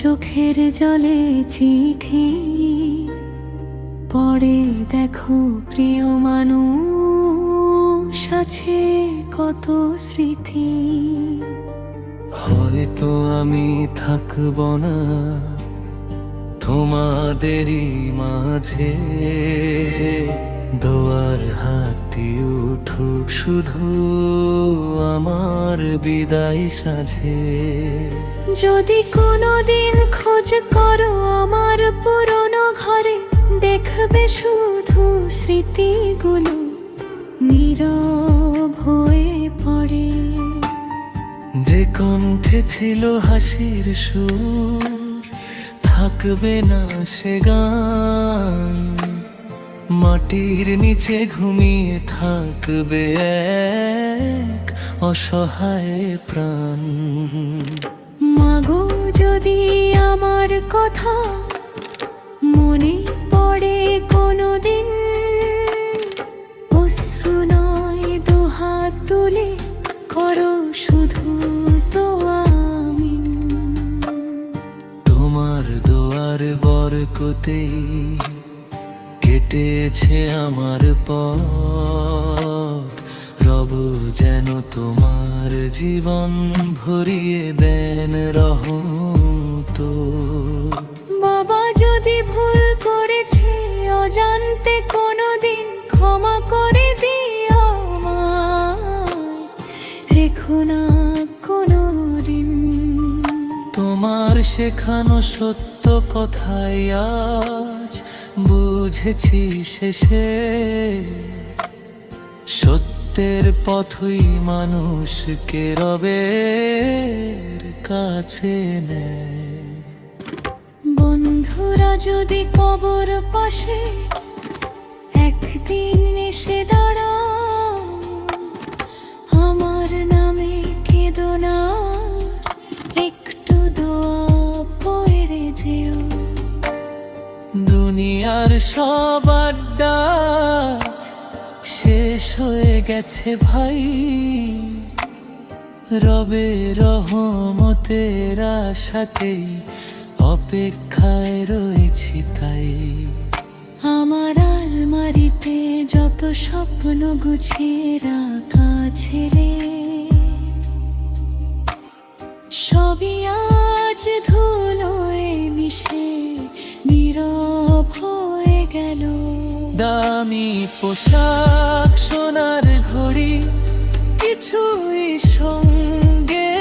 চোখের জলে চিঠি পড়ে দেখো প্রিয় মানুষ আছে কত স্মৃতি। হয়তো আমি থাকব না তোমাদেরই মাঝে, দোয়ার হাতটি উঠুক শুধু আমার বিদায় সাজে। যদি কোনোদিন খোঁজ করো আমার পুরনো ঘরে, দেখবে শুধু স্মৃতিগুলো নীরব হয়ে পড়ে। যে কণ্ঠে ছিল হাসির সুর, থাকবে না সে গান। মাটির নিচে ঘুমিয়ে থাকবে এক অসহায় প্রাণ। মাগো যদি আমার কথা মনে পড়ে কোনোদিন, অশ্রু নয় দুহাত তুলে করো শুধু আমিন। তোমার দোয়ার বরকতেই কেটেছে আমার পথ। রব যেন তোমার জীবন ভরিয়ে দেন রহমত। বাবা যদি ভুল করেছে অজান্তে কোনোদিন, ক্ষমা করে দিও আমায়, রেখো না কোনোদিন। তোমার শেখানো সত্য কথাই আজ বুঝেছি শেষে। সত্যের পথই মানুষকে রবের কাছে নেয়। বন্ধুরা যদি কবর পাশে একদিন এসে দাঁড়াও, আমার নামে কেঁদো না, একটু দোয়া পড়ে যেও। দুনিয়ার সব আড্ডা শেষ হয়ে গেছে ভাই, রবের রহমতের আশাতেই অপেক্ষায় রয়েছি তাই। আমার আলমারিতে যত স্বপ্ন গুছিয়ে রাখা ছেলে, সবই আজ ধুলোয় মিশে নীরব হয়ে গেল। দামি পোশাক সোনার ঘড়ি কিছুই সঙ্গে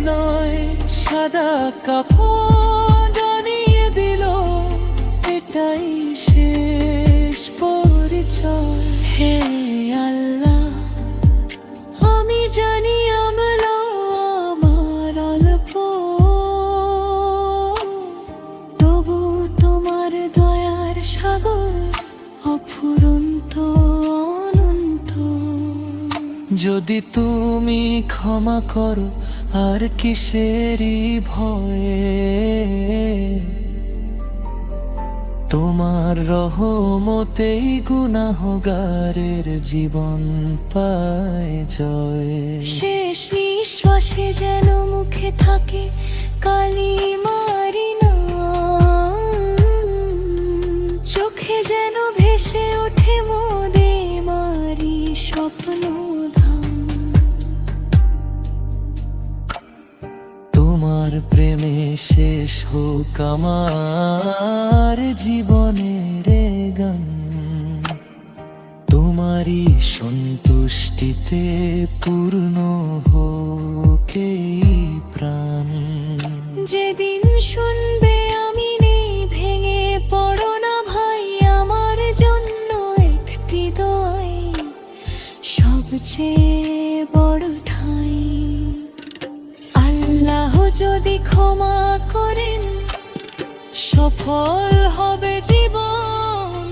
নয়। সাদা কাপড় জানিয়ে দিল এটাই শেষ পরিচয়। হে আল্লাহ, আমি জানি আমলা আমার অল্প, তবু তোমার দয়ার সাগর অফুরন্ত অনন্ত। যদি তুমি ক্ষমা করো আর কিসেরই ভয়ে, তোমার রহমতেই গুনাহগারের জীবন পায় জয়। শেষ নিঃশ্বাসে যেন মুখে থাকে কালিমারি নাম, চোখে যেন ভেসে ওঠে মোদে মারি স্বপ্ন ধাম। তোমার প্রেমে শেষ হোক আমার জীবনের গান। তোমারই সন্তুষ্টিতে পূর্ণ হোক এই প্রাণ। যেদিন শুনবে আমি নেই, ভেঙে পড়ো না ভাই, আমার জন্য একটি দোয়াই সবচেয়ে বড় ঠাঁই। আল্লাহ যদি ক্ষমা করেন, সফল হবে জীবন।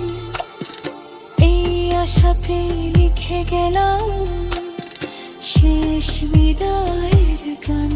এই আশাতে লিখে গেলাম শেষ বিদায়ের গান।